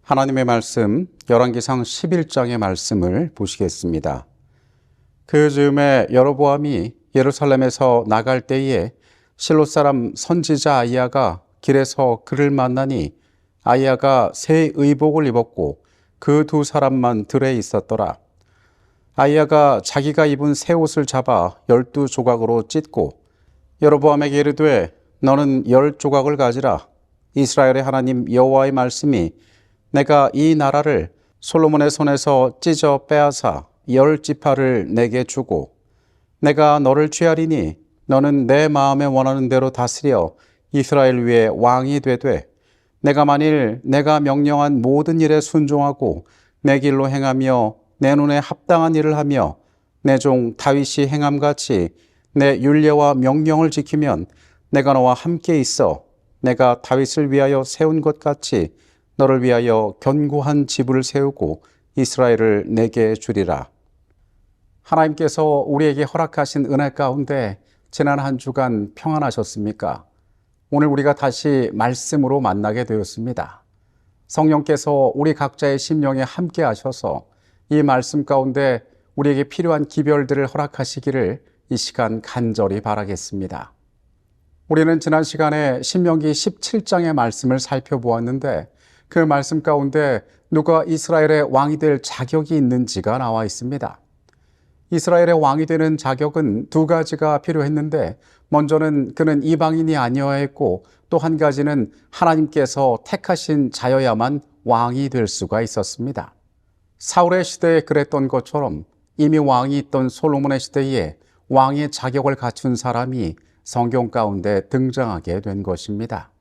하나님의 말씀 열왕기상 11장의 말씀을 보시겠습니다. 그 즈음에 여로보암이 예루살렘에서 나갈 때에 실로 사람 선지자 아히야가 길에서 그를 만나니 아히야가 새 의복을 입었고 그 두 사람만 들에 있었더라. 아히야가 자기가 입은 새 옷을 잡아 12조각으로 찢고 여로보암에게 이르되 너는 10조각을 가지라. 이스라엘의 하나님 여호와의 말씀이 내가 이 나라를 솔로몬의 손에서 찢어 빼앗아 10지파를 내게 주고 내가 너를 취하리니 너는 내 마음에 원하는 대로 다스려 이스라엘 위에 왕이 되되 내가 만일 내가 명령한 모든 일에 순종하고 내 길로 행하며 내 눈에 합당한 일을 하며 내 종 다윗이 행함같이 내 율례와 명령을 지키면 내가 너와 함께 있어 내가 다윗을 위하여 세운 것 같이 너를 위하여 견고한 집을 세우고 이스라엘을 내게 주리라. 하나님께서 우리에게 허락하신 은혜 가운데 지난 한 주간 평안하셨습니까? 오늘 우리가 다시 말씀으로 만나게 되었습니다. 성령께서 우리 각자의 심령에 함께 하셔서 이 말씀 가운데 우리에게 필요한 기별들을 허락하시기를 이 시간 간절히 바라겠습니다. 우리는 지난 시간에 신명기 17장의 말씀을 살펴보았는데 그 말씀 가운데 누가 이스라엘의 왕이 될 자격이 있는지가 나와 있습니다. 이스라엘의 왕이 되는 자격은 두 가지가 필요했는데 먼저는 그는 이방인이 아니어야 했고 또 한 가지는 하나님께서 택하신 자여야만 왕이 될 수가 있었습니다. 사울의 시대에 그랬던 것처럼 이미 왕이 있던 솔로몬의 시대에 왕의 자격을 갖춘 사람이 성경 가운데 등장하게 된 것입니다.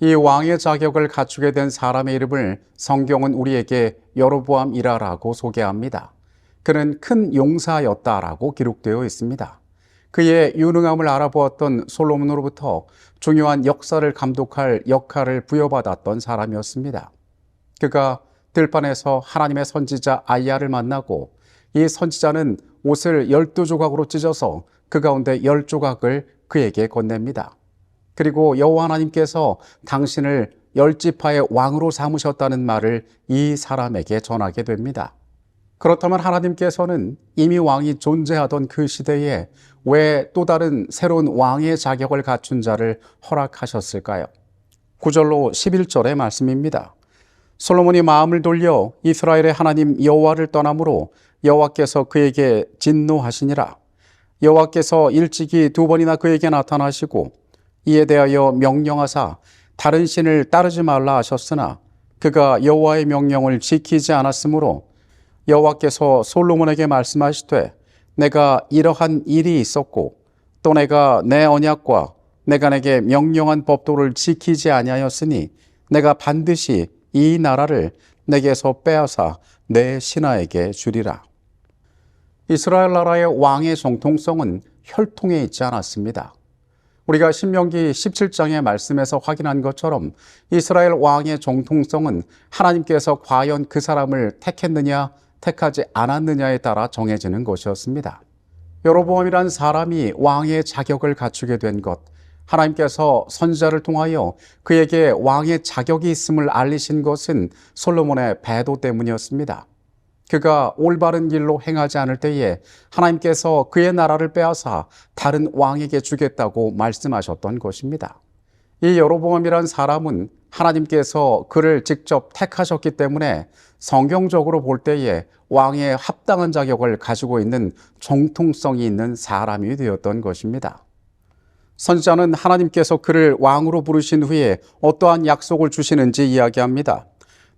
이 왕의 자격을 갖추게 된 사람의 이름을 성경은 우리에게 여로보암이라라고 소개합니다. 그는 큰 용사였다라고 기록되어 있습니다. 그의 유능함을 알아보았던 솔로몬으로부터 중요한 역사를 감독할 역할을 부여받았던 사람이었습니다. 그가 들판에서 하나님의 선지자 아히야를 만나고 이 선지자는 옷을 12조각으로 찢어서 그 가운데 10조각을 그에게 건넵니다. 그리고 여호와 하나님께서 당신을 10지파의 왕으로 삼으셨다는 말을 이 사람에게 전하게 됩니다. 그렇다면 하나님께서는 이미 왕이 존재하던 그 시대에 왜 또 다른 새로운 왕의 자격을 갖춘 자를 허락하셨을까요? 9절로 11절의 말씀입니다. 솔로몬이 마음을 돌려 이스라엘의 하나님 여호와를 떠나므로 여호와께서 그에게 진노하시니라. 여호와께서 일찍이 2번이나 그에게 나타나시고 이에 대하여 명령하사 다른 신을 따르지 말라 하셨으나 그가 여호와의 명령을 지키지 않았으므로 여호와께서 솔로몬에게 말씀하시되 내가 이러한 일이 있었고 또 내가 내 언약과 내가 내게 명령한 법도를 지키지 아니하였으니 내가 반드시 이 나라를 내게서 빼앗아 내 신하에게 주리라. 이스라엘 나라의 왕의 정통성은 혈통에 있지 않았습니다. 우리가 신명기 17장의 말씀에서 확인한 것처럼 이스라엘 왕의 정통성은 하나님께서 과연 그 사람을 택했느냐 택하지 않았느냐에 따라 정해지는 것이었습니다. 여로보암이란 사람이 왕의 자격을 갖추게 된 것, 하나님께서 선지자를 통하여 그에게 왕의 자격이 있음을 알리신 것은 솔로몬의 배도 때문이었습니다. 그가 올바른 길로 행하지 않을 때에 하나님께서 그의 나라를 빼앗아 다른 왕에게 주겠다고 말씀하셨던 것입니다. 이 여로보암이란 사람은 하나님께서 그를 직접 택하셨기 때문에 성경적으로 볼 때에 왕의 합당한 자격을 가지고 있는 정통성이 있는 사람이 되었던 것입니다. 선지자는 하나님께서 그를 왕으로 부르신 후에 어떠한 약속을 주시는지 이야기합니다.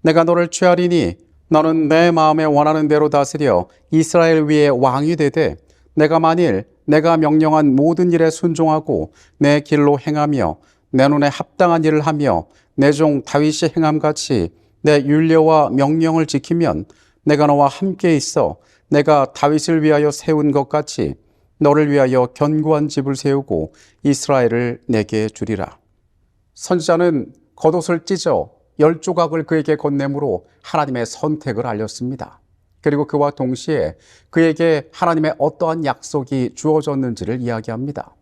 내가 너를 취하리니 너는 내 마음에 원하는 대로 다스려 이스라엘 위에 왕이 되되 내가 만일 내가 명령한 모든 일에 순종하고 내 길로 행하며 내 눈에 합당한 일을 하며 내 종 다윗이 행함같이 내 율례와 명령을 지키면 내가 너와 함께 있어 내가 다윗을 위하여 세운 것 같이 너를 위하여 견고한 집을 세우고 이스라엘을 내게 주리라. 선지자는 겉옷을 찢어 10조각을 그에게 건네므로 하나님의 선택을 알렸습니다. 그리고 그와 동시에 그에게 하나님의 어떠한 약속이 주어졌는지를 이야기합니다.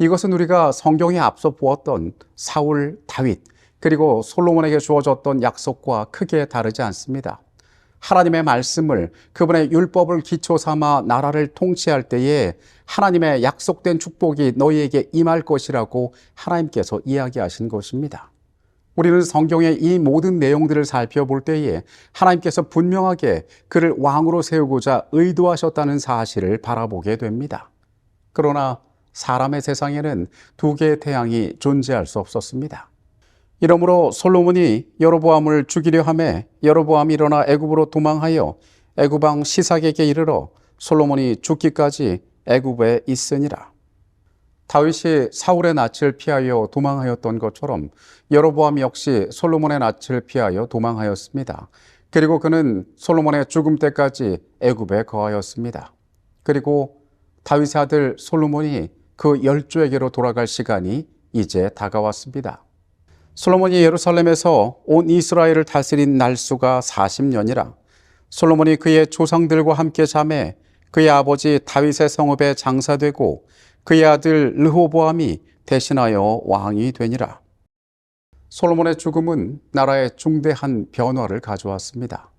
이것은 우리가 성경에 앞서 보았던 사울, 다윗, 그리고 솔로몬에게 주어졌던 약속과 크게 다르지 않습니다. 하나님의 말씀을, 그분의 율법을 기초 삼아 나라를 통치할 때에 하나님의 약속된 축복이 너희에게 임할 것이라고 하나님께서 이야기하신 것입니다. 우리는 성경의 이 모든 내용들을 살펴볼 때에 하나님께서 분명하게 그를 왕으로 세우고자 의도하셨다는 사실을 바라보게 됩니다. 그러나 사람의 세상에는 두 개의 태양이 존재할 수 없었습니다. 이러므로 솔로몬이 여로보암을 죽이려 하매 여로보암이 일어나 애굽으로 도망하여 애굽 왕 시삭에게 이르러 솔로몬이 죽기까지 애굽에 있으니라. 다윗이 사울의 낯을 피하여 도망하였던 것처럼 여로보암 역시 솔로몬의 낯을 피하여 도망하였습니다. 그리고 그는 솔로몬의 죽음 때까지 애굽에 거하였습니다. 그리고 다윗의 아들 솔로몬이 그 열조에게로 돌아갈 시간이 이제 다가왔습니다. 솔로몬이 예루살렘에서 온 이스라엘을 다스린 날수가 40년이라 솔로몬이 그의 조상들과 함께 잠에 그의 아버지 다윗의 성읍에 장사되고 그의 아들 르호보암이 대신하여 왕이 되니라. 솔로몬의 죽음은 나라에 중대한 변화를 가져왔습니다.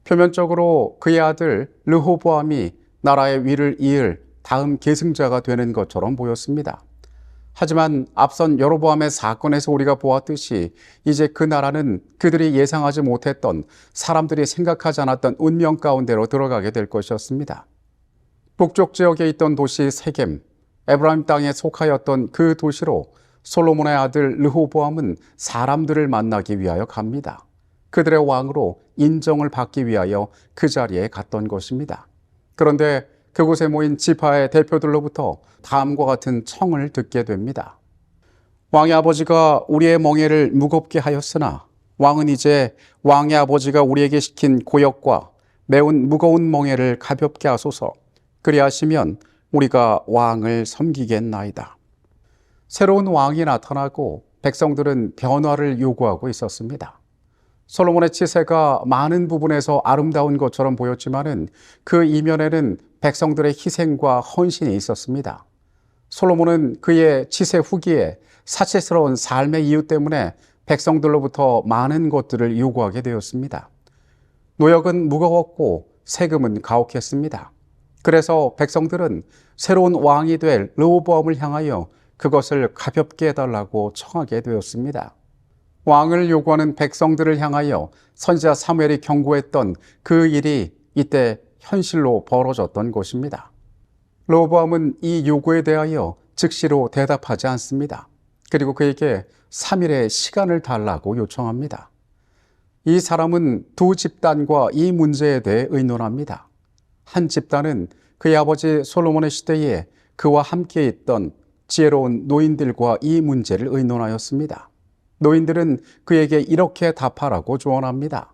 표면적으로 그의 아들 르호보암이 나라의 위를 이을 다음 계승자가 되는 것처럼 보였습니다. 하지만 앞선 여로보암의 사건에서 우리가 보았듯이 이제 그 나라는 그들이 예상하지 못했던, 사람들이 생각하지 않았던 운명 가운데로 들어가게 될 것이었습니다. 북쪽 지역에 있던 도시 세겜, 에브라임 땅에 속하였던 그 도시로 솔로몬의 아들 르호보암은 사람들을 만나기 위하여 갑니다. 그들의 왕으로 인정을 받기 위하여 그 자리에 갔던 것입니다. 그런데 그곳에 모인 지파의 대표들로부터 다음과 같은 청을 듣게 됩니다. 왕의 아버지가 우리의 멍에를 무겁게 하였으나 왕은 이제 왕의 아버지가 우리에게 시킨 고역과 매운 무거운 멍에를 가볍게 하소서. 그리하시면 우리가 왕을 섬기겠나이다. 새로운 왕이 나타나고 백성들은 변화를 요구하고 있었습니다. 솔로몬의 치세가 많은 부분에서 아름다운 것처럼 보였지만은 그 이면에는 백성들의 희생과 헌신이 있었습니다. 솔로몬은 그의 치세 후기에 사치스러운 삶의 이유 때문에 백성들로부터 많은 것들을 요구하게 되었습니다. 노역은 무거웠고 세금은 가혹했습니다. 그래서 백성들은 새로운 왕이 될 르호보암을 향하여 그것을 가볍게 해달라고 청하게 되었습니다. 왕을 요구하는 백성들을 향하여 선지자 사무엘이 경고했던 그 일이 이때 현실로 벌어졌던 것입니다. 르호보암은 이 요구에 대하여 즉시로 대답하지 않습니다. 그리고 그에게 3일의 시간을 달라고 요청합니다. 이 사람은 두 집단과 이 문제에 대해 의논합니다. 한 집단은 그의 아버지 솔로몬의 시대에 그와 함께 있던 지혜로운 노인들과 이 문제를 의논하였습니다. 노인들은 그에게 이렇게 답하라고 조언합니다.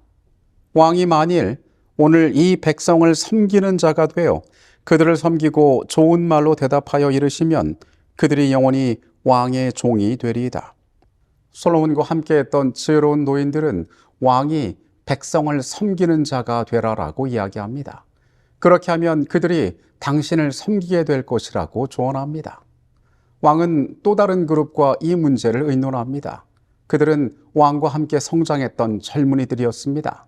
왕이 만일 오늘 이 백성을 섬기는 자가 되어 그들을 섬기고 좋은 말로 대답하여 이르시면 그들이 영원히 왕의 종이 되리이다. 솔로몬과 함께 했던 지혜로운 노인들은 왕이 백성을 섬기는 자가 되라라고 이야기합니다. 그렇게 하면 그들이 당신을 섬기게 될 것이라고 조언합니다. 왕은 또 다른 그룹과 이 문제를 의논합니다. 그들은 왕과 함께 성장했던 젊은이들이었습니다.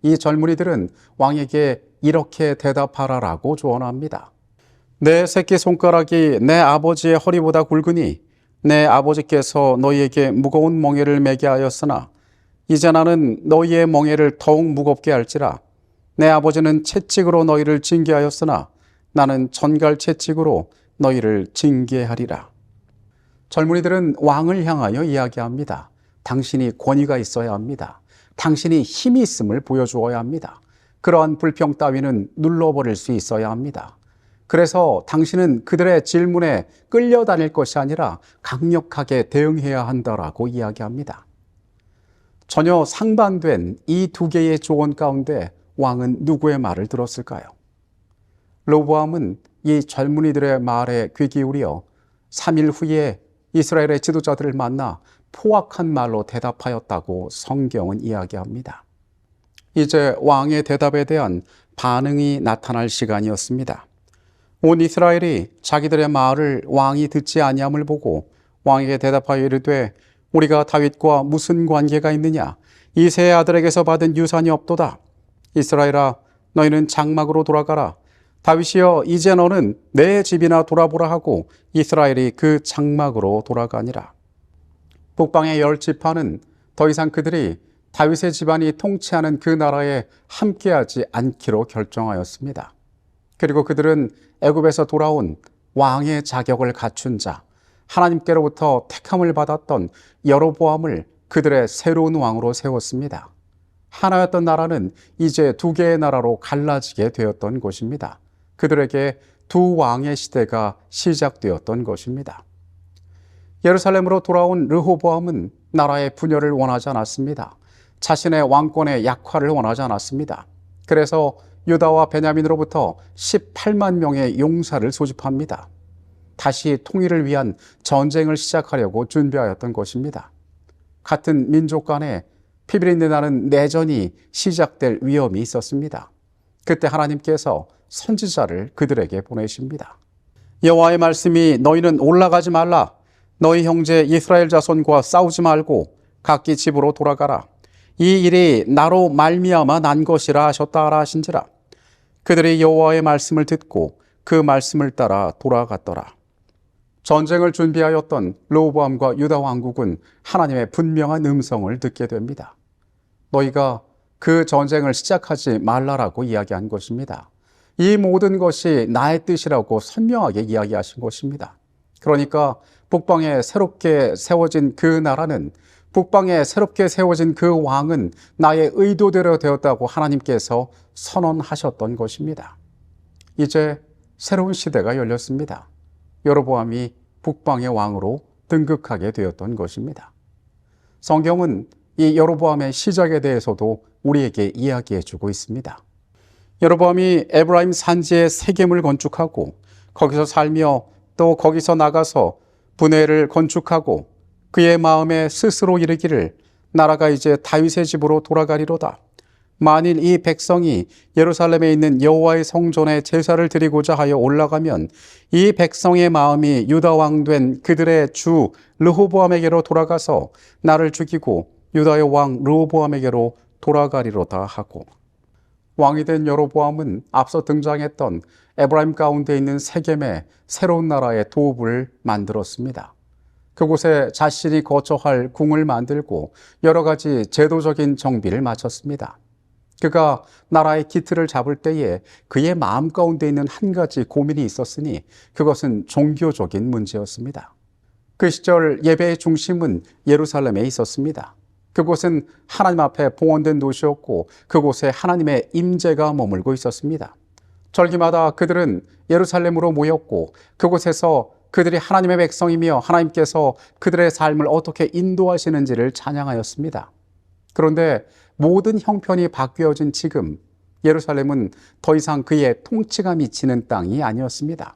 이 젊은이들은 왕에게 이렇게 대답하라라고 조언합니다. 내 새끼손가락이 내 아버지의 허리보다 굵으니 내 아버지께서 너희에게 무거운 멍에를 매게 하였으나 이제 나는 너희의 멍에를 더욱 무겁게 할지라. 내 아버지는 채찍으로 너희를 징계하였으나 나는 전갈 채찍으로 너희를 징계하리라. 젊은이들은 왕을 향하여 이야기합니다. 당신이 권위가 있어야 합니다. 당신이 힘이 있음을 보여주어야 합니다. 그러한 불평 따위는 눌러버릴 수 있어야 합니다. 그래서 당신은 그들의 질문에 끌려다닐 것이 아니라 강력하게 대응해야 한다라고 이야기합니다. 전혀 상반된 이 두 개의 조언 가운데 왕은 누구의 말을 들었을까요? 르호보암은 이 젊은이들의 말에 귀 기울여 3일 후에 이스라엘의 지도자들을 만나 포악한 말로 대답하였다고 성경은 이야기합니다. 이제 왕의 대답에 대한 반응이 나타날 시간이었습니다. 온 이스라엘이 자기들의 말을 왕이 듣지 아니함을 보고 왕에게 대답하여 이르되 우리가 다윗과 무슨 관계가 있느냐? 이새의 아들에게서 받은 유산이 없도다. 이스라엘아, 너희는 장막으로 돌아가라. 다윗이여, 이제 너는 내 집이나 돌아보라 하고 이스라엘이 그 장막으로 돌아가니라. 북방의 10지파는 더 이상 그들이 다윗의 집안이 통치하는 그 나라에 함께하지 않기로 결정하였습니다. 그리고 그들은 애굽에서 돌아온 왕의 자격을 갖춘 자, 하나님께로부터 택함을 받았던 여로보암을 그들의 새로운 왕으로 세웠습니다. 하나였던 나라는 이제 두 개의 나라로 갈라지게 되었던 것입니다. 그들에게 두 왕의 시대가 시작되었던 것입니다. 예루살렘으로 돌아온 르호보암은 나라의 분열을 원하지 않았습니다. 자신의 왕권의 약화를 원하지 않았습니다. 그래서 유다와 베냐민으로부터 18만 명의 용사를 소집합니다. 다시 통일을 위한 전쟁을 시작하려고 준비하였던 것입니다. 같은 민족 간에 피비린내 나는 내전이 시작될 위험이 있었습니다. 그때 하나님께서 선지자를 그들에게 보내십니다. 여호와의 말씀이 너희는 올라가지 말라. 너희 형제 이스라엘 자손과 싸우지 말고 각기 집으로 돌아가라. 이 일이 나로 말미암아 난 것이라 하셨다 하라 하신지라. 그들이 여호와의 말씀을 듣고 그 말씀을 따라 돌아갔더라. 전쟁을 준비하였던 르호보암과 유다 왕국은 하나님의 분명한 음성을 듣게 됩니다. 너희가 그 전쟁을 시작하지 말라라고 이야기한 것입니다. 이 모든 것이 나의 뜻이라고 선명하게 이야기하신 것입니다. 그러니까 북방에 새롭게 세워진 그 나라는, 북방에 새롭게 세워진 그 왕은 나의 의도대로 되었다고 하나님께서 선언하셨던 것입니다. 이제 새로운 시대가 열렸습니다. 여로보암이 북방의 왕으로 등극하게 되었던 것입니다. 성경은 이 여로보암의 시작에 대해서도 우리에게 이야기해 주고 있습니다. 여로보암이 에브라임 산지에 세겜을 건축하고 거기서 살며 또 거기서 나가서 분회를 건축하고 그의 마음에 스스로 이르기를 나라가 이제 다윗의 집으로 돌아가리로다. 만일 이 백성이 예루살렘에 있는 여호와의 성전에 제사를 드리고자 하여 올라가면 이 백성의 마음이 유다 왕 된 그들의 주 르호보암에게로 돌아가서 나를 죽이고 유다의 왕 르호보암에게로 돌아가리로다 하고, 왕이 된 여로보암은 앞서 등장했던 에브라임 가운데 있는 세겜에 새로운 나라의 도읍을 만들었습니다. 그곳에 자신이 거처할 궁을 만들고 여러 가지 제도적인 정비를 마쳤습니다. 그가 나라의 기틀을 잡을 때에 그의 마음 가운데 있는 한 가지 고민이 있었으니 그것은 종교적인 문제였습니다. 그 시절 예배의 중심은 예루살렘에 있었습니다. 그곳은 하나님 앞에 봉헌된 도시였고 그곳에 하나님의 임재가 머물고 있었습니다. 절기마다 그들은 예루살렘으로 모였고 그곳에서 그들이 하나님의 백성이며 하나님께서 그들의 삶을 어떻게 인도하시는지를 찬양하였습니다. 그런데 모든 형편이 바뀌어진 지금 예루살렘은 더 이상 그의 통치가 미치는 땅이 아니었습니다.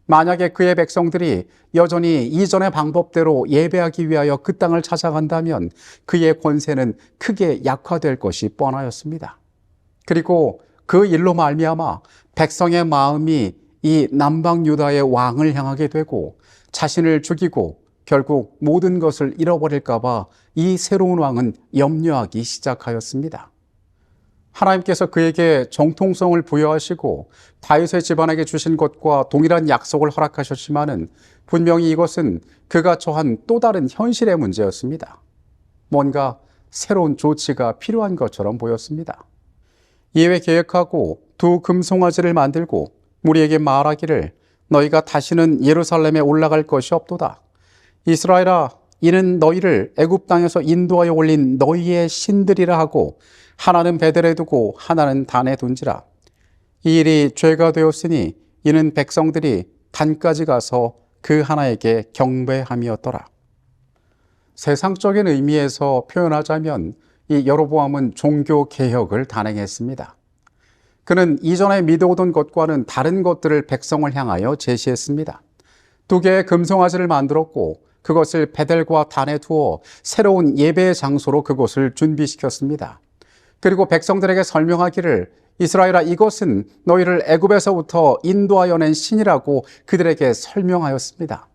만약에 그의 백성들이 여전히 이전의 방법대로 예배하기 위하여 그 땅을 찾아간다면 그의 권세는 크게 약화될 것이 뻔하였습니다. 그리고 그 일로 말미암아 백성의 마음이 이 남방 유다의 왕을 향하게 되고 자신을 죽이고 결국 모든 것을 잃어버릴까 봐 이 새로운 왕은 염려하기 시작하였습니다. 하나님께서 그에게 정통성을 부여하시고 다윗의 집안에게 주신 것과 동일한 약속을 허락하셨지만은 분명히 이것은 그가 처한 또 다른 현실의 문제였습니다. 뭔가 새로운 조치가 필요한 것처럼 보였습니다. 이에 계획하고 두 금송아지를 만들고 무리에게 말하기를 너희가 다시는 예루살렘에 올라갈 것이 없도다. 이스라엘아, 이는 너희를 애굽 땅에서 인도하여 올린 너희의 신들이라 하고 하나는 베델에 두고 하나는 단에 둔지라. 이 일이 죄가 되었으니 이는 백성들이 단까지 가서 그 하나에게 경배함이었더라. 세상적인 의미에서 표현하자면 이 여로보암은 종교 개혁을 단행했습니다. 그는 이전에 믿어오던 것과는 다른 것들을 백성을 향하여 제시했습니다. 두 개의 금송아지를 만들었고 그것을 베델과 단에 두어 새로운 예배의 장소로 그곳을 준비시켰습니다. 그리고 백성들에게 설명하기를 이스라엘아, 이것은 너희를 애굽에서부터 인도하여 낸 신이라고 그들에게 설명하였습니다.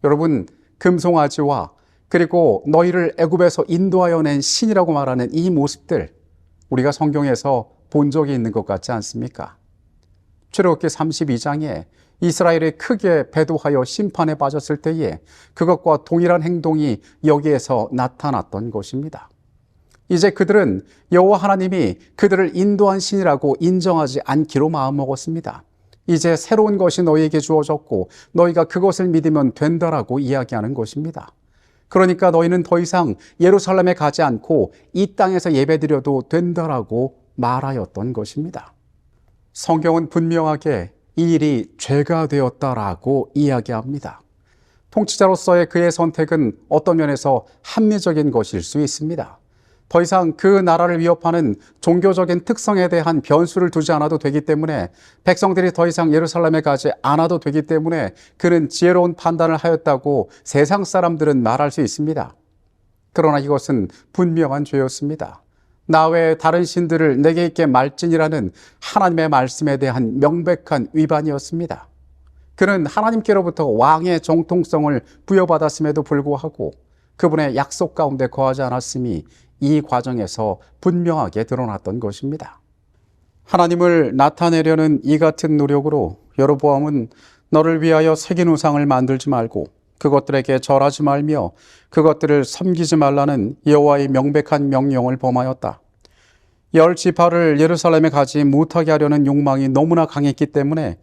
여러분, 금송아지와 그리고 너희를 애굽에서 인도하여 낸 신이라고 말하는 이 모습들, 우리가 성경에서 본 적이 있는 것 같지 않습니까? 출애굽기 32장에 이스라엘이 크게 배도하여 심판에 빠졌을 때에 그것과 동일한 행동이 여기에서 나타났던 것입니다. 이제 그들은 여호와 하나님이 그들을 인도한 신이라고 인정하지 않기로 마음먹었습니다. 이제 새로운 것이 너희에게 주어졌고 너희가 그것을 믿으면 된다라고 이야기하는 것입니다. 그러니까 너희는 더 이상 예루살렘에 가지 않고 이 땅에서 예배드려도 된다라고 말하였던 것입니다. 성경은 분명하게 이 일이 죄가 되었다라고 이야기합니다. 통치자로서의 그의 선택은 어떤 면에서 합리적인 것일 수 있습니다. 더 이상 그 나라를 위협하는 종교적인 특성에 대한 변수를 두지 않아도 되기 때문에 백성들이 더 이상 예루살렘에 가지 않아도 되기 때문에 그는 지혜로운 판단을 하였다고 세상 사람들은 말할 수 있습니다. 그러나 이것은 분명한 죄였습니다. 나 외에 다른 신들을 내게 있게 말지니라는 하나님의 말씀에 대한 명백한 위반이었습니다. 그는 하나님께로부터 왕의 정통성을 부여받았음에도 불구하고 그분의 약속 가운데 거하지 않았음이 이 과정에서 분명하게 드러났던 것입니다. 하나님을 나타내려는 이 같은 노력으로 여로보암은 너를 위하여 새긴 우상을 만들지 말고 그것들에게 절하지 말며 그것들을 섬기지 말라는 여호와의 명백한 명령을 범하였다. 10지파를 예루살렘에 가지 못하게 하려는 욕망이 너무나 강했기 때문에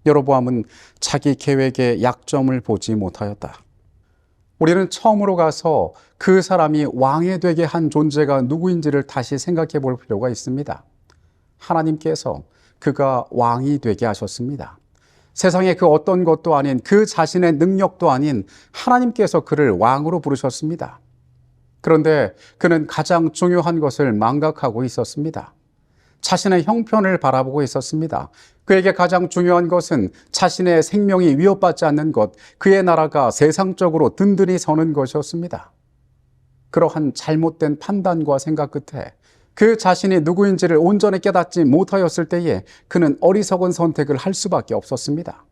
여로보암은 자기 계획의 약점을 보지 못하였다. 우리는 처음으로 가서 그 사람이 왕이 되게 한 존재가 누구인지를 다시 생각해 볼 필요가 있습니다. 하나님께서 그가 왕이 되게 하셨습니다. 세상의 그 어떤 것도 아닌 그 자신의 능력도 아닌 하나님께서 그를 왕으로 부르셨습니다. 그런데 그는 가장 중요한 것을 망각하고 있었습니다. 자신의 형편을 바라보고 있었습니다. 그에게 가장 중요한 것은 자신의 생명이 위협받지 않는 것, 그의 나라가 세상적으로 든든히 서는 것이었습니다. 그러한 잘못된 판단과 생각 끝에 그 자신이 누구인지를 온전히 깨닫지 못하였을 때에 그는 어리석은 선택을 할 수밖에 없었습니다.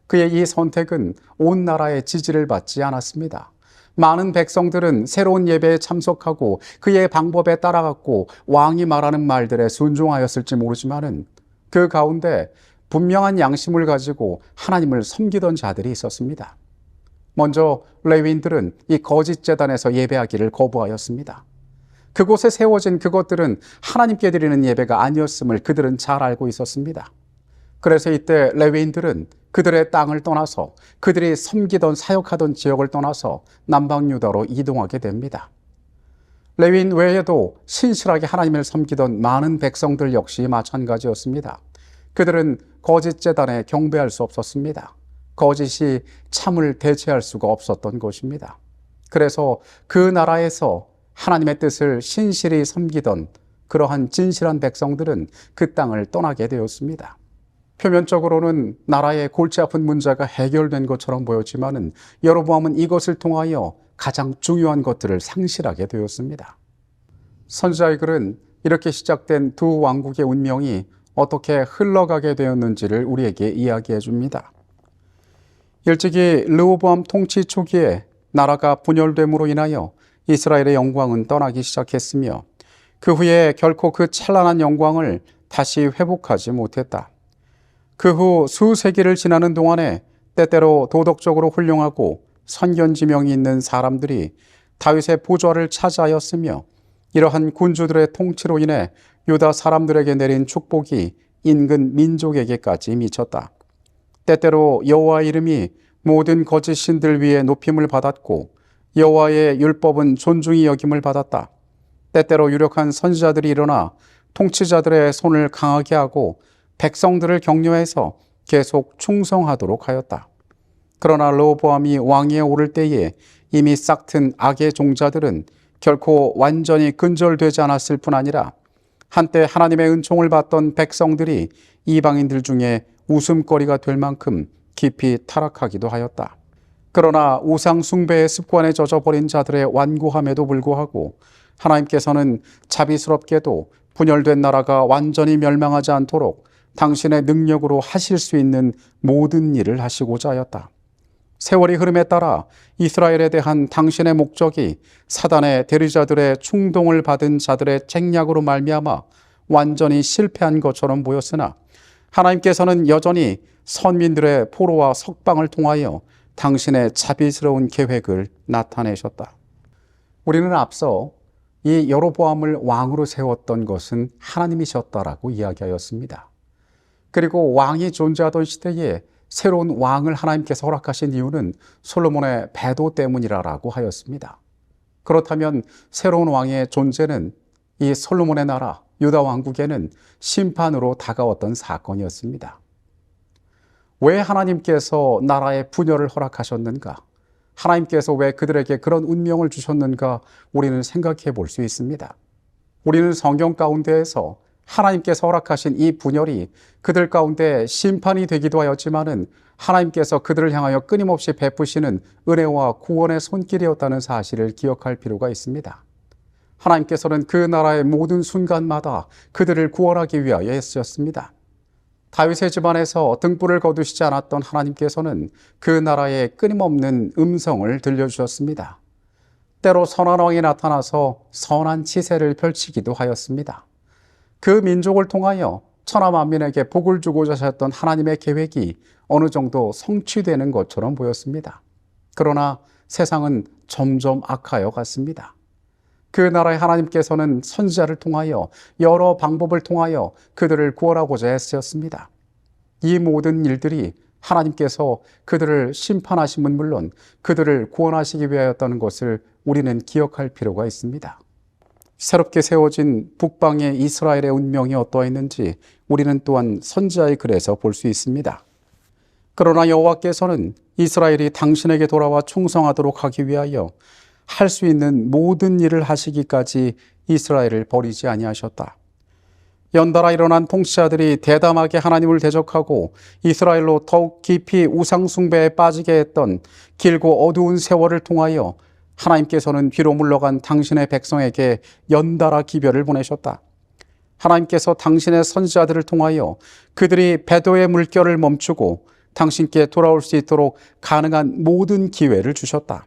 그의 이 선택은 온 나라의 지지를 받지 않았습니다. 많은 백성들은 새로운 예배에 참석하고 그의 방법에 따라갔고 왕이 말하는 말들에 순종하였을지 모르지만은 그 가운데 분명한 양심을 가지고 하나님을 섬기던 자들이 있었습니다. 먼저 레위인들은 이 거짓 제단에서 예배하기를 거부하였습니다. 그곳에 세워진 그것들은 하나님께 드리는 예배가 아니었음을 그들은 잘 알고 있었습니다. 그래서 이때 레위인들은 그들의 땅을 떠나서 그들이 섬기던 사역하던 지역을 떠나서 남방유다로 이동하게 됩니다. 레위인 외에도 신실하게 하나님을 섬기던 많은 백성들 역시 마찬가지였습니다. 그들은 거짓 제단에 경배할 수 없었습니다. 거짓이 참을 대체할 수가 없었던 것입니다. 그래서 그 나라에서 하나님의 뜻을 신실히 섬기던 그러한 진실한 백성들은 그 땅을 떠나게 되었습니다. 표면적으로는 나라의 골치 아픈 문제가 해결된 것처럼 보였지만은 여로보암은 이것을 통하여 가장 중요한 것들을 상실하게 되었습니다. 선지자의 글은 이렇게 시작된 두 왕국의 운명이 어떻게 흘러가게 되었는지를 우리에게 이야기해 줍니다. 일찍이 르호보암 통치 초기에 나라가 분열됨으로 인하여 이스라엘의 영광은 떠나기 시작했으며 그 후에 결코 그 찬란한 영광을 다시 회복하지 못했다. 그 후 수세기를 지나는 동안에 때때로 도덕적으로 훌륭하고 선견지명이 있는 사람들이 다윗의 보좌를 차지하였으며 이러한 군주들의 통치로 인해 유다 사람들에게 내린 축복이 인근 민족에게까지 미쳤다. 때때로 여호와의 이름이 모든 거짓 신들 위에 높임을 받았고 여호와의 율법은 존중이 여김을 받았다. 때때로 유력한 선지자들이 일어나 통치자들의 손을 강하게 하고 백성들을 격려해서 계속 충성하도록 하였다. 그러나 르호보암이 왕위에 오를 때에 이미 싹튼 악의 종자들은 결코 완전히 근절되지 않았을 뿐 아니라 한때 하나님의 은총을 받던 백성들이 이방인들 중에 웃음거리가 될 만큼 깊이 타락하기도 하였다. 그러나 우상 숭배의 습관에 젖어버린 자들의 완고함에도 불구하고 하나님께서는 자비스럽게도 분열된 나라가 완전히 멸망하지 않도록 당신의 능력으로 하실 수 있는 모든 일을 하시고자 하였다. 세월의 흐름에 따라 이스라엘에 대한 당신의 목적이 사단의 대리자들의 충동을 받은 자들의 책략으로 말미암아 완전히 실패한 것처럼 보였으나 하나님께서는 여전히 선민들의 포로와 석방을 통하여 당신의 자비스러운 계획을 나타내셨다. 우리는 앞서 이 여로보암을 왕으로 세웠던 것은 하나님이셨다라고 이야기하였습니다. 그리고 왕이 존재하던 시대에 새로운 왕을 하나님께서 허락하신 이유는 솔로몬의 배도 때문이라고 하였습니다. 그렇다면 새로운 왕의 존재는 이 솔로몬의 나라 유다 왕국에는 심판으로 다가왔던 사건이었습니다. 왜 하나님께서 나라의 분열을 허락하셨는가? 하나님께서 왜 그들에게 그런 운명을 주셨는가? 우리는 생각해 볼 수 있습니다. 우리는 성경 가운데에서 하나님께서 허락하신 이 분열이 그들 가운데 심판이 되기도 하였지만은 하나님께서 그들을 향하여 끊임없이 베푸시는 은혜와 구원의 손길이었다는 사실을 기억할 필요가 있습니다. 하나님께서는 그 나라의 모든 순간마다 그들을 구원하기 위하여 애쓰셨습니다. 다윗의 집안에서 등불을 거두시지 않았던 하나님께서는 그 나라에 끊임없는 음성을 들려주셨습니다. 때로 선한 왕이 나타나서 선한 치세를 펼치기도 하였습니다. 그 민족을 통하여 천하 만민에게 복을 주고자 하셨던 하나님의 계획이 어느 정도 성취되는 것처럼 보였습니다. 그러나 세상은 점점 악하여 갔습니다. 그 나라의 하나님께서는 선지자를 통하여 여러 방법을 통하여 그들을 구원하고자 애쓰셨습니다. 이 모든 일들이 하나님께서 그들을 심판하심은 물론 그들을 구원하시기 위하였다는 것을 우리는 기억할 필요가 있습니다. 새롭게 세워진 북방의 이스라엘의 운명이 어떠했는지 우리는 또한 선지자의 글에서 볼 수 있습니다. 그러나 여호와께서는 이스라엘이 당신에게 돌아와 충성하도록 하기 위하여 할 수 있는 모든 일을 하시기까지 이스라엘을 버리지 아니하셨다. 연달아 일어난 통치자들이 대담하게 하나님을 대적하고 이스라엘로 더욱 깊이 우상 숭배에 빠지게 했던 길고 어두운 세월을 통하여 하나님께서는 뒤로 물러간 당신의 백성에게 연달아 기별을 보내셨다. 하나님께서 당신의 선지자들을 통하여 그들이 배도의 물결을 멈추고 당신께 돌아올 수 있도록 가능한 모든 기회를 주셨다.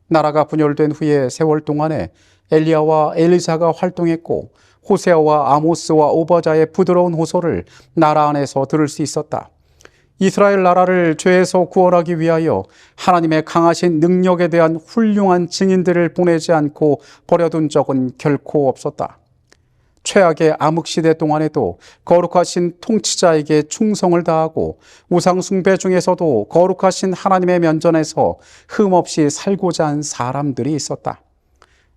나라가 분열된 후에 세월 동안에 엘리야와 엘리사가 활동했고 호세아와 아모스와 오버자의 부드러운 호소를 나라 안에서 들을 수 있었다. 이스라엘 나라를 죄에서 구원하기 위하여 하나님의 강하신 능력에 대한 훌륭한 증인들을 보내지 않고 버려둔 적은 결코 없었다. 최악의 암흑시대 동안에도 거룩하신 통치자에게 충성을 다하고 우상숭배 중에서도 거룩하신 하나님의 면전에서 흠없이 살고자 한 사람들이 있었다.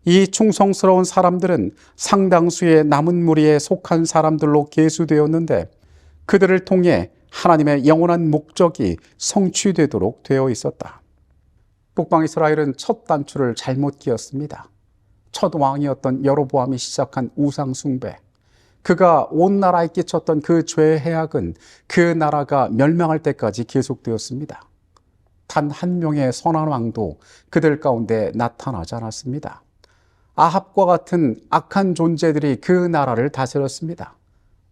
이 충성스러운 사람들은 상당수의 남은 무리에 속한 사람들로 계수되었는데 그들을 통해 하나님의 영원한 목적이 성취되도록 되어 있었다. 북방 이스라엘은 첫 단추를 잘못 끼었습니다. 첫 왕이었던 여로보암이 시작한 우상 숭배, 그가 온 나라에 끼쳤던 그 죄의 해악은 그 나라가 멸망할 때까지 계속되었습니다. 단 한 명의 선한 왕도 그들 가운데 나타나지 않았습니다. 아합과 같은 악한 존재들이 그 나라를 다스렸습니다.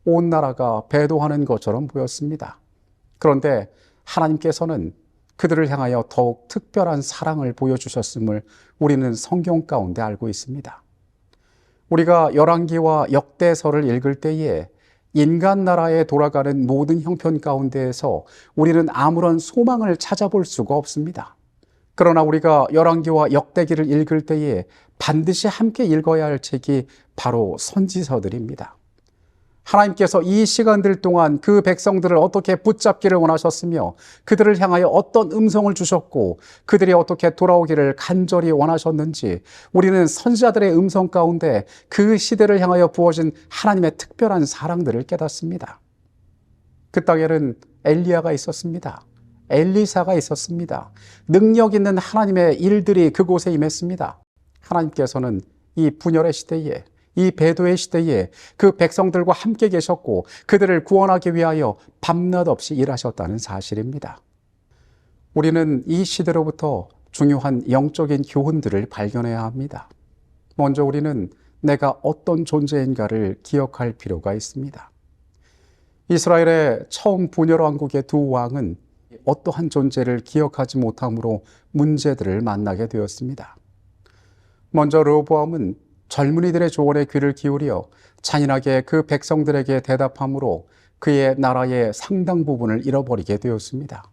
온 나라가 배도하는 것처럼 보였습니다. 그런데 하나님께서는 그들을 향하여 더욱 특별한 사랑을 보여주셨음을 우리는 성경 가운데 알고 있습니다. 우리가 열왕기와 역대서를 읽을 때에 인간 나라에 돌아가는 모든 형편 가운데에서 우리는 아무런 소망을 찾아볼 수가 없습니다. 그러나 우리가 열왕기와 역대기를 읽을 때에 반드시 함께 읽어야 할 책이 바로 선지서들입니다. 하나님께서 이 시간들 동안 그 백성들을 어떻게 붙잡기를 원하셨으며 그들을 향하여 어떤 음성을 주셨고 그들이 어떻게 돌아오기를 간절히 원하셨는지 우리는 선지자들의 음성 가운데 그 시대를 향하여 부어진 하나님의 특별한 사랑들을 깨닫습니다. 그 땅에는 엘리야가 있었습니다. 엘리사가 있었습니다. 능력 있는 하나님의 일들이 그곳에 임했습니다. 하나님께서는 이 분열의 시대에, 이 배도의 시대에 그 백성들과 함께 계셨고 그들을 구원하기 위하여 밤낮 없이 일하셨다는 사실입니다. 우리는 이 시대로부터 중요한 영적인 교훈들을 발견해야 합니다. 먼저 우리는 내가 어떤 존재인가를 기억할 필요가 있습니다. 이스라엘의 처음 분열 왕국의 두 왕은 어떠한 존재를 기억하지 못함으로 문제들을 만나게 되었습니다. 먼저 르호보암은 젊은이들의 조언에 귀를 기울여 잔인하게 그 백성들에게 대답함으로 그의 나라의 상당 부분을 잃어버리게 되었습니다.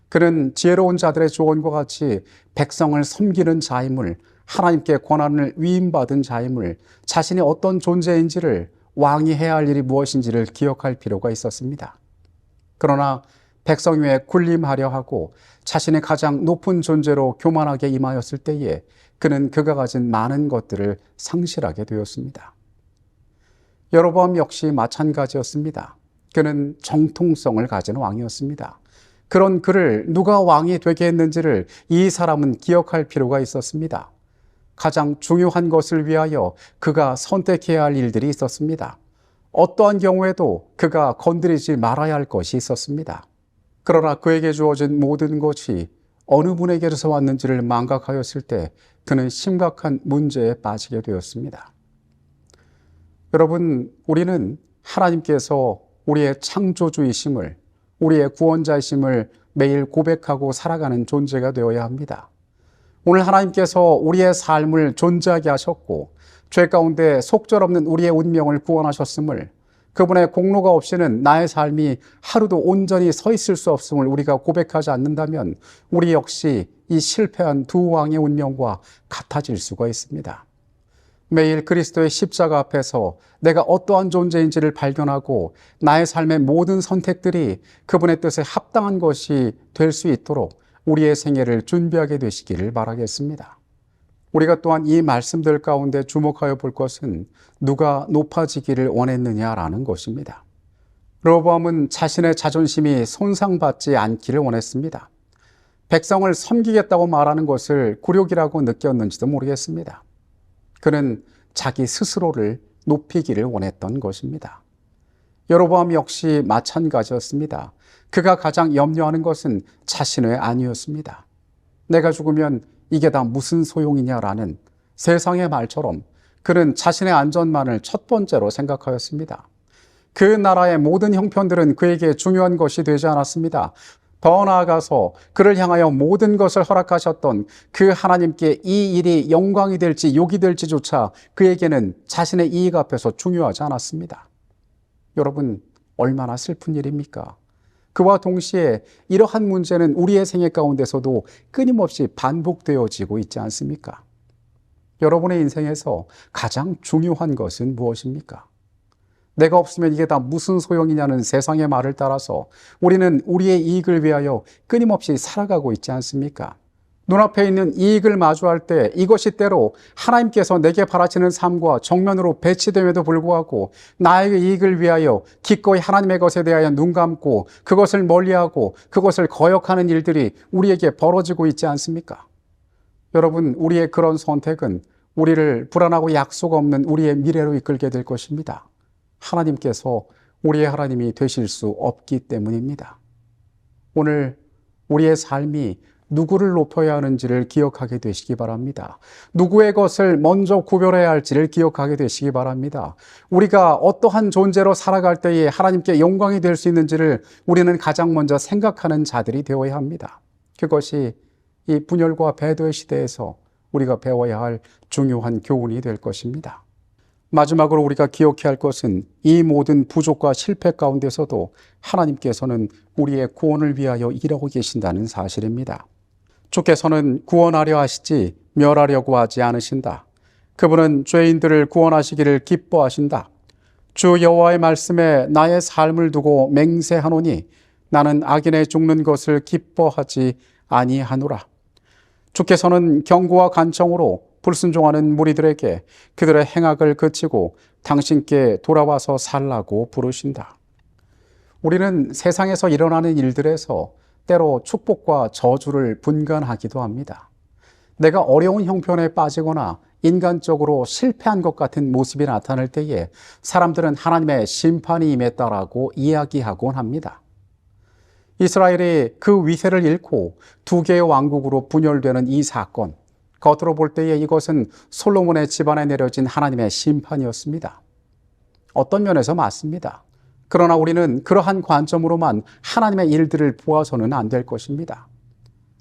그는 지혜로운 자들의 조언과 같이 백성을 섬기는 자임을, 하나님께 권한을 위임받은 자임을, 자신이 어떤 존재인지를, 왕이 해야 할 일이 무엇인지를 기억할 필요가 있었습니다. 그러나 백성 위에 군림하려 하고 자신의 가장 높은 존재로 교만하게 임하였을 때에 그는 그가 가진 많은 것들을 상실하게 되었습니다. 여로보암 역시 마찬가지였습니다. 그는 정통성을 가진 왕이었습니다. 그런 그를 누가 왕이 되게 했는지를 이 사람은 기억할 필요가 있었습니다. 가장 중요한 것을 위하여 그가 선택해야 할 일들이 있었습니다. 어떠한 경우에도 그가 건드리지 말아야 할 것이 있었습니다. 그러나 그에게 주어진 모든 것이 어느 분에게서 왔는지를 망각하였을 때 그는 심각한 문제에 빠지게 되었습니다. 여러분, 우리는 하나님께서 우리의 창조주이심을, 우리의 구원자이심을 매일 고백하고 살아가는 존재가 되어야 합니다. 오늘 하나님께서 우리의 삶을 존재하게 하셨고 죄 가운데 속절없는 우리의 운명을 구원하셨음을, 그분의 공로가 없이는 나의 삶이 하루도 온전히 서 있을 수 없음을 우리가 고백하지 않는다면 우리 역시 이 실패한 두 왕의 운명과 같아질 수가 있습니다. 매일 그리스도의 십자가 앞에서 내가 어떠한 존재인지를 발견하고 나의 삶의 모든 선택들이 그분의 뜻에 합당한 것이 될 수 있도록 우리의 생애를 준비하게 되시기를 바라겠습니다. 우리가 또한 이 말씀들 가운데 주목하여 볼 것은 누가 높아지기를 원했느냐라는 것입니다. 르호보암은 자신의 자존심이 손상받지 않기를 원했습니다. 백성을 섬기겠다고 말하는 것을 굴욕이라고 느꼈는지도 모르겠습니다. 그는 자기 스스로를 높이기를 원했던 것입니다. 여로보암 역시 마찬가지였습니다. 그가 가장 염려하는 것은 자신의 안위였습니다. 내가 죽으면 이게 다 무슨 소용이냐라는 세상의 말처럼 그는 자신의 안전만을 첫 번째로 생각하였습니다. 그 나라의 모든 형편들은 그에게 중요한 것이 되지 않았습니다. 더 나아가서 그를 향하여 모든 것을 허락하셨던 그 하나님께 이 일이 영광이 될지 욕이 될지조차 그에게는 자신의 이익 앞에서 중요하지 않았습니다. 여러분, 얼마나 슬픈 일입니까? 그와 동시에 이러한 문제는 우리의 생애 가운데서도 끊임없이 반복되어지고 있지 않습니까? 여러분의 인생에서 가장 중요한 것은 무엇입니까? 내가 없으면 이게 다 무슨 소용이냐는 세상의 말을 따라서 우리는 우리의 이익을 위하여 끊임없이 살아가고 있지 않습니까? 눈앞에 있는 이익을 마주할 때 이것이 때로 하나님께서 내게 바라시는 삶과 정면으로 배치됨에도 불구하고 나의 이익을 위하여 기꺼이 하나님의 것에 대하여 눈 감고 그것을 멀리하고 그것을 거역하는 일들이 우리에게 벌어지고 있지 않습니까? 여러분, 우리의 그런 선택은 우리를 불안하고 약속 없는 우리의 미래로 이끌게 될 것입니다. 하나님께서 우리의 하나님이 되실 수 없기 때문입니다. 오늘 우리의 삶이 누구를 높여야 하는지를 기억하게 되시기 바랍니다. 누구의 것을 먼저 구별해야 할지를 기억하게 되시기 바랍니다. 우리가 어떠한 존재로 살아갈 때에 하나님께 영광이 될 수 있는지를 우리는 가장 먼저 생각하는 자들이 되어야 합니다. 그것이 이 분열과 배도의 시대에서 우리가 배워야 할 중요한 교훈이 될 것입니다. 마지막으로 우리가 기억해야 할 것은 이 모든 부족과 실패 가운데서도 하나님께서는 우리의 구원을 위하여 일하고 계신다는 사실입니다. 주께서는 구원하려 하시지 멸하려고 하지 않으신다. 그분은 죄인들을 구원하시기를 기뻐하신다. 주 여호와의 말씀에 나의 삶을 두고 맹세하노니 나는 악인의 죽는 것을 기뻐하지 아니하노라. 주께서는 경고와 간청으로 불순종하는 무리들에게 그들의 행악을 그치고 당신께 돌아와서 살라고 부르신다. 우리는 세상에서 일어나는 일들에서 때로 축복과 저주를 분간하기도 합니다. 내가 어려운 형편에 빠지거나 인간적으로 실패한 것 같은 모습이 나타날 때에 사람들은 하나님의 심판이 임했다라고 이야기하곤 합니다. 이스라엘이 그 위세를 잃고 두 개의 왕국으로 분열되는 이 사건, 겉으로 볼 때에 이것은 솔로몬의 집안에 내려진 하나님의 심판이었습니다. 어떤 면에서 맞습니다. 그러나 우리는 그러한 관점으로만 하나님의 일들을 보아서는 안 될 것입니다.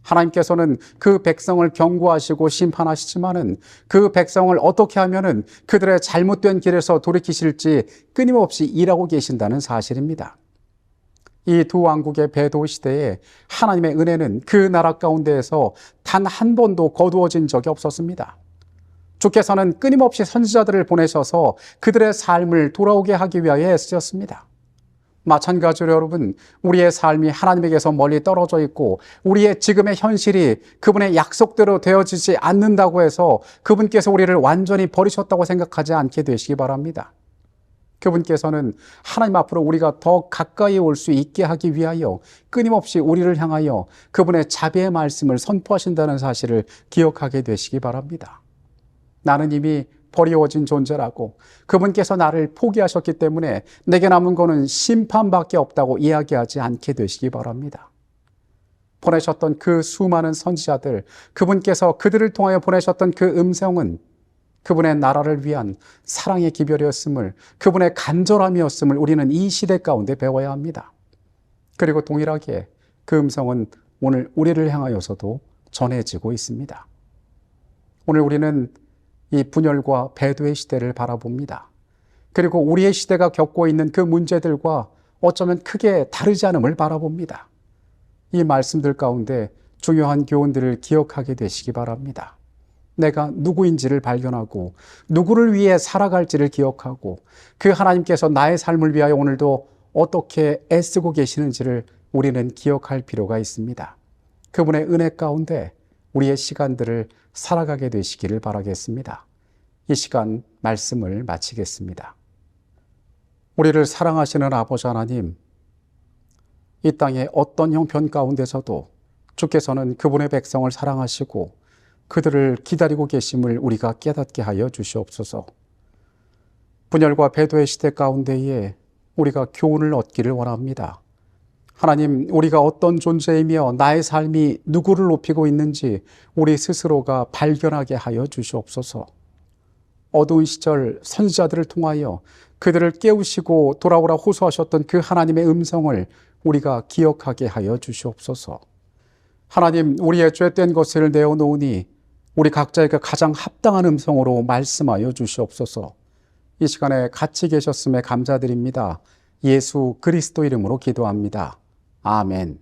하나님께서는 그 백성을 경고하시고 심판하시지만은 그 백성을 어떻게 하면은 그들의 잘못된 길에서 돌이키실지 끊임없이 일하고 계신다는 사실입니다. 이 두 왕국의 배도 시대에 하나님의 은혜는 그 나라 가운데에서 단 한 번도 거두어진 적이 없었습니다. 주께서는 끊임없이 선지자들을 보내셔서 그들의 삶을 돌아오게 하기 위하여 애쓰셨습니다. 마찬가지로 여러분, 우리의 삶이 하나님에게서 멀리 떨어져 있고 우리의 지금의 현실이 그분의 약속대로 되어지지 않는다고 해서 그분께서 우리를 완전히 버리셨다고 생각하지 않게 되시기 바랍니다. 그분께서는 하나님 앞으로 우리가 더 가까이 올 수 있게 하기 위하여 끊임없이 우리를 향하여 그분의 자비의 말씀을 선포하신다는 사실을 기억하게 되시기 바랍니다. 나는 이미 버리워진 존재라고, 그분께서 나를 포기하셨기 때문에 내게 남은 것은 심판밖에 없다고 이야기하지 않게 되시기 바랍니다. 보내셨던 그 수많은 선지자들, 그분께서 그들을 통하여 보내셨던 그 음성은 그분의 나라를 위한 사랑의 기별이었음을, 그분의 간절함이었음을 우리는 이 시대 가운데 배워야 합니다. 그리고 동일하게 그 음성은 오늘 우리를 향하여서도 전해지고 있습니다. 오늘 우리는 이 분열과 배도의 시대를 바라봅니다. 그리고 우리의 시대가 겪고 있는 그 문제들과 어쩌면 크게 다르지 않음을 바라봅니다. 이 말씀들 가운데 중요한 교훈들을 기억하게 되시기 바랍니다. 내가 누구인지를 발견하고 누구를 위해 살아갈지를 기억하고 그 하나님께서 나의 삶을 위하여 오늘도 어떻게 애쓰고 계시는지를 우리는 기억할 필요가 있습니다. 그분의 은혜 가운데 우리의 시간들을 살아가게 되시기를 바라겠습니다. 이 시간 말씀을 마치겠습니다. 우리를 사랑하시는 아버지 하나님, 이 땅의 어떤 형편 가운데서도 주께서는 그분의 백성을 사랑하시고 그들을 기다리고 계심을 우리가 깨닫게 하여 주시옵소서. 분열과 배도의 시대 가운데에 우리가 교훈을 얻기를 원합니다. 하나님, 우리가 어떤 존재이며 나의 삶이 누구를 높이고 있는지 우리 스스로가 발견하게 하여 주시옵소서. 어두운 시절 선지자들을 통하여 그들을 깨우시고 돌아오라 호소하셨던 그 하나님의 음성을 우리가 기억하게 하여 주시옵소서. 하나님, 우리의 죄된 것을 내어놓으니 우리 각자에게 가장 합당한 음성으로 말씀하여 주시옵소서. 이 시간에 같이 계셨음에 감사드립니다. 예수 그리스도 이름으로 기도합니다. 아멘.